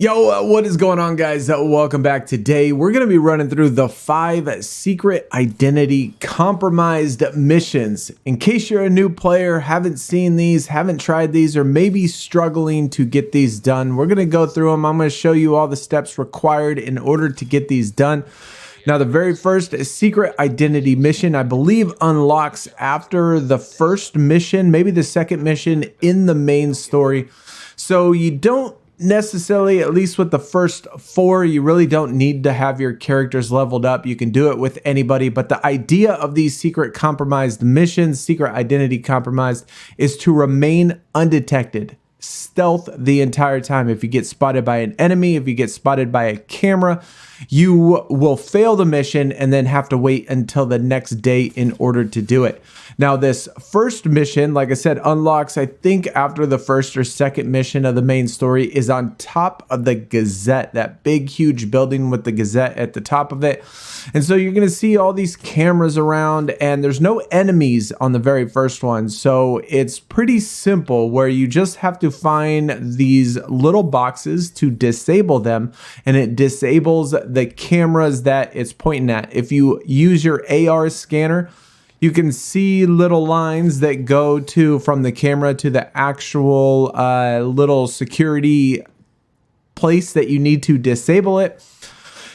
Yo, what is going on, guys? Welcome back. Today we're going to be running through the 5 secret identity compromised missions. In case you're a new player, haven't seen these, haven't tried these, or maybe struggling to get these done, we're going to go through them. I'm going to show you all the steps required in order to get these done. Now, the very first secret identity mission, I believe, unlocks after the first mission, maybe the second mission in the main story. So you don't necessarily, at least with the first 4, you really don't need to have your characters leveled up. You can do it with anybody, but the idea of these secret compromised missions, secret identity compromised, is to remain undetected, stealth the entire time. If you get spotted by an enemy, if you get spotted by a camera, you will fail the mission and then have to wait until the next day in order to do it. Now, this first mission, like I said, unlocks, I think, after the first or second mission of the main story, is on top of the Gazette, that big, huge building with the Gazette at the top of it. And so you're going to see all these cameras around, and there's no enemies on the very first one. So it's pretty simple, where you just have to find these little boxes to disable them, and it disables the cameras that it's pointing at. If you use your AR scanner, you can see little lines that go from the camera to the actual little security place that you need to disable it.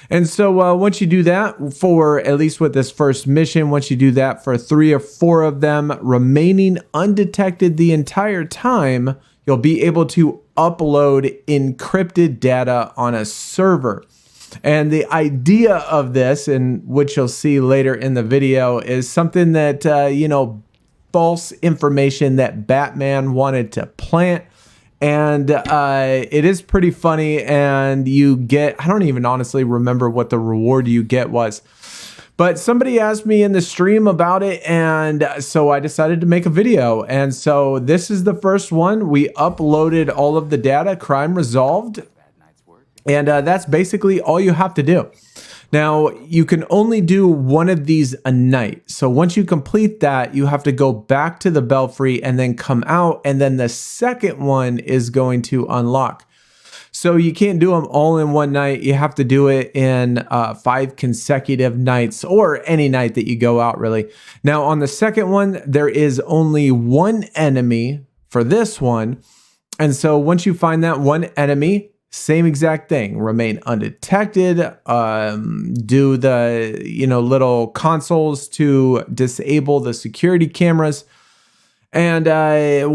And so once you do that, for at least with this first mission, once you do that for 3 or 4 of them, remaining undetected the entire time, you'll be able to upload encrypted data on a server. And the idea of this, and which you'll see later in the video, is something that, false information that Batman wanted to plant. And it is pretty funny, and you get, I don't even honestly remember what the reward you get was. But somebody asked me in the stream about it, and so I decided to make a video. And so this is the first one. We uploaded all of the data, crime resolved. And that's basically all you have to do. Now, you can only do one of these a night. So once you complete that, you have to go back to the Belfry and then come out. And then the second one is going to unlock. So you can't do them all in one night. You have to do it in 5 consecutive nights, or any night that you go out, really. Now, on the second one, there is only one enemy for this one. And so once you find that one enemy, same exact thing, remain undetected, do the, little consoles to disable the security cameras. And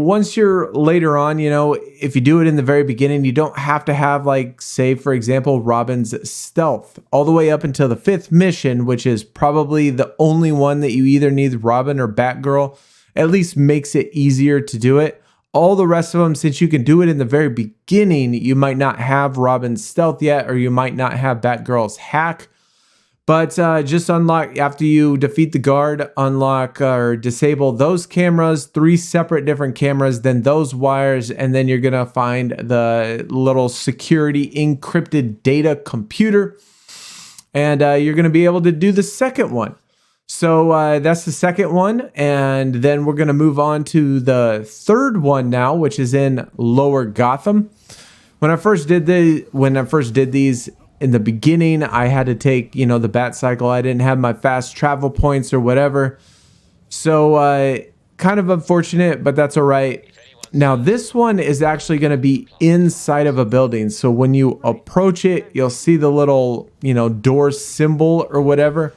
once you're later on, if you do it in the very beginning, you don't have to have, like, say, for example, Robin's stealth all the way up until the 5th mission, which is probably the only one that you either need Robin or Batgirl. At least makes it easier to do it. All the rest of them, since you can do it in the very beginning, you might not have Robin's stealth yet, or you might not have Batgirl's hack. But just unlock, after you defeat the guard, unlock or disable those cameras, 3 separate different cameras, then those wires, and then you're going to find the little security encrypted data computer. And you're going to be able to do the second one. So that's the second one, and then we're going to move on to the third one now, which is in Lower Gotham. When I first did these in the beginning, I had to take, the bat cycle. I didn't have my fast travel points or whatever. So kind of unfortunate, but that's all right. Now, this one is actually going to be inside of a building. So when you approach it, you'll see the little, door symbol or whatever.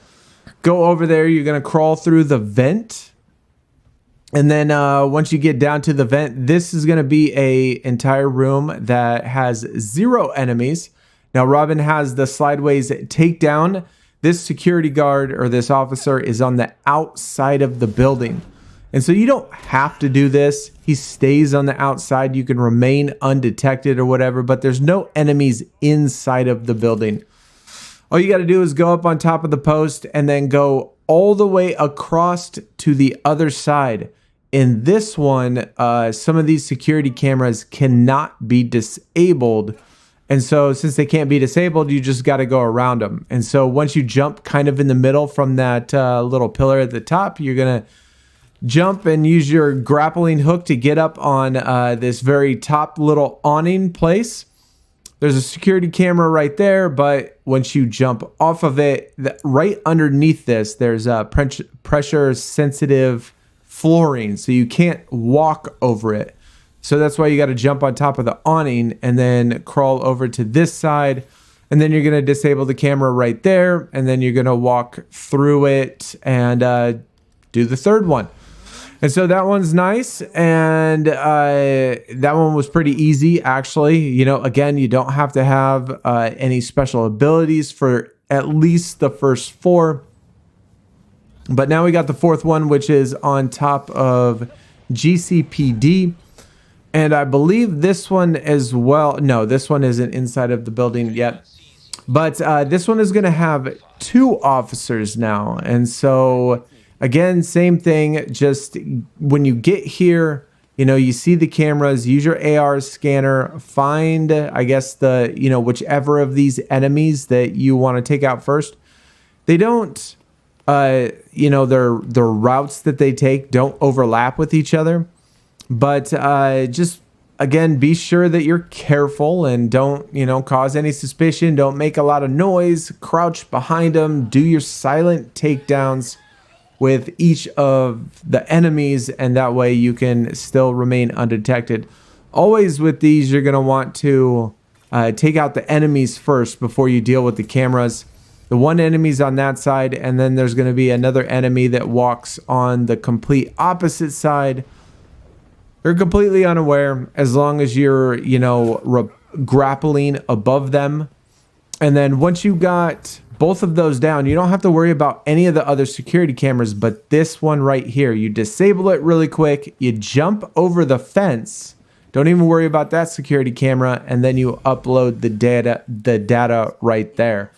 Go over there, you're going to crawl through the vent. And then once you get down to the vent, this is going to be an entire room that has 0 enemies. Now, Robin has the slideways takedown. This security guard, or this officer, is on the outside of the building. And so you don't have to do this. He stays on the outside. You can remain undetected or whatever, but there's no enemies inside of the building. All you got to do is go up on top of the post and then go all the way across to the other side. In this one, some of these security cameras cannot be disabled. And so since they can't be disabled, you just got to go around them. And so once you jump kind of in the middle from that little pillar at the top, you're going to jump and use your grappling hook to get up on this very top little awning place. There's a security camera right there, but once you jump off of it, right underneath this, there's a pressure sensitive flooring, so you can't walk over it. So that's why you got to jump on top of the awning and then crawl over to this side. And then you're going to disable the camera right there. And then you're going to walk through it and do the third one. And so that one's nice. And that one was pretty easy, actually. You know, again, you don't have to have any special abilities for at least the first 4. But now we got the 4th one, which is on top of GCPD. And I believe this one as well. No, this one isn't inside of the building yet. But this one is going to have 2 officers now. And so, again, same thing. Just when you get here, you know, you see the cameras, use your AR scanner, find, I guess, the, you know, whichever of these enemies that you want to take out first. They don't, you know, their routes that they take don't overlap with each other. But just, again, be sure that you're careful and don't, you know, cause any suspicion. Don't make a lot of noise. Crouch behind them. Do your silent takedowns with each of the enemies, and that way you can still remain undetected. Always with these, you're going to want to take out the enemies first before you deal with the cameras. The one enemy's on that side, and then there's going to be another enemy that walks on the complete opposite side. They're completely unaware as long as you're, you know, grappling above them. And then once you got both of those down, you don't have to worry about any of the other security cameras, but this one right here, you disable it really quick. You jump over the fence. Don't even worry about that security camera. And then you upload the data right there.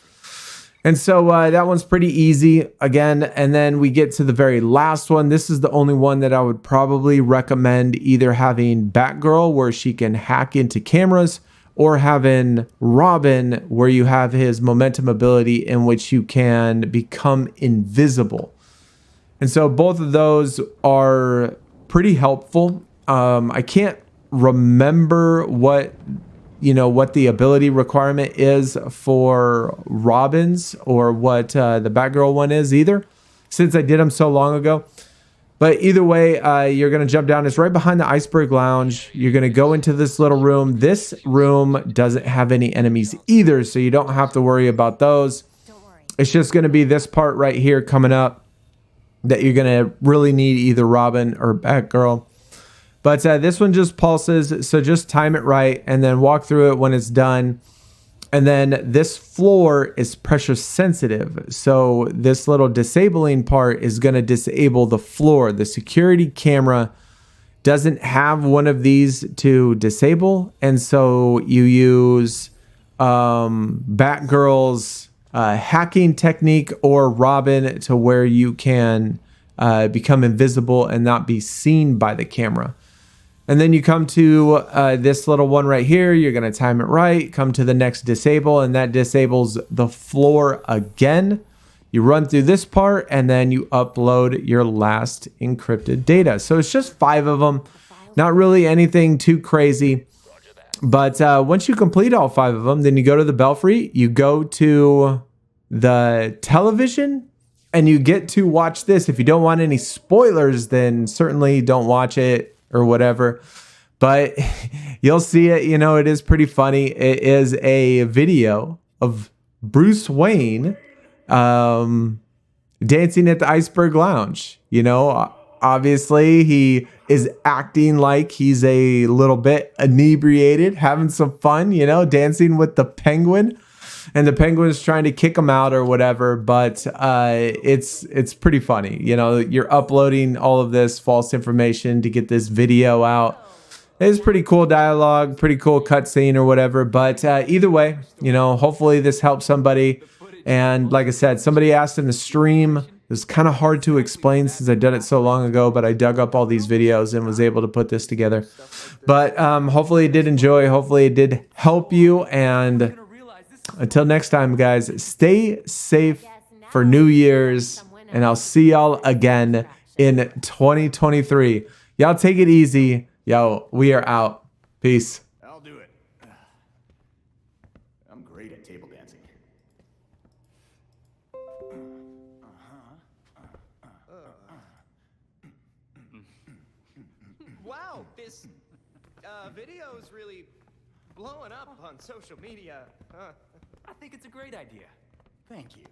And so that one's pretty easy again. And then we get to the very last one. This is the only one that I would probably recommend either having Batgirl, where she can hack into cameras, or having Robin, where you have his momentum ability in which you can become invisible. And so both of those are pretty helpful. I can't remember what the ability requirement is for Robin's, or what the Batgirl one is either, since I did them so long ago. But either way, you're going to jump down. It's right behind the Iceberg Lounge. You're going to go into this little room. This room doesn't have any enemies either, so you don't have to worry about those. It's just going to be this part right here coming up that you're going to really need either Robin or Batgirl. But this one just pulses, so just time it right and then walk through it when it's done. And then this floor is pressure sensitive, so this little disabling part is going to disable the floor. The security camera doesn't have one of these to disable, and so you use Batgirl's hacking technique or Robin to where you can become invisible and not be seen by the camera. And then you come to this little one right here. You're going to time it right. Come to the next disable, and that disables the floor again. You run through this part, and then you upload your last encrypted data. So it's just 5 of them. Not really anything too crazy. But once you complete all 5 of them, then you go to the Belfry. You go to the television, and you get to watch this. If you don't want any spoilers, then certainly don't watch it or whatever, but you'll see it. You know, it is pretty funny. It is a video of Bruce Wayne dancing at the Iceberg Lounge. You know, obviously he is acting like he's a little bit inebriated, having some fun, you know, dancing with the Penguin, and the Penguin's trying to kick him out or whatever. But it's pretty funny. You know, you're uploading all of this false information to get this video out. It's pretty cool dialogue, pretty cool cutscene or whatever. But either way, you know, hopefully this helps somebody. And like I said, somebody asked in the stream. It was kind of hard to explain since I'd done it so long ago, but I dug up all these videos and was able to put this together. But hopefully you did enjoy. Hopefully it did help you. And until next time, guys, stay safe for New Year's, and I'll see y'all again in 2023. Y'all take it easy. Yo, we are out. Peace. I'm great at table dancing. Wow, this video's really blowing up on social media. I think it's a great idea. Thank you.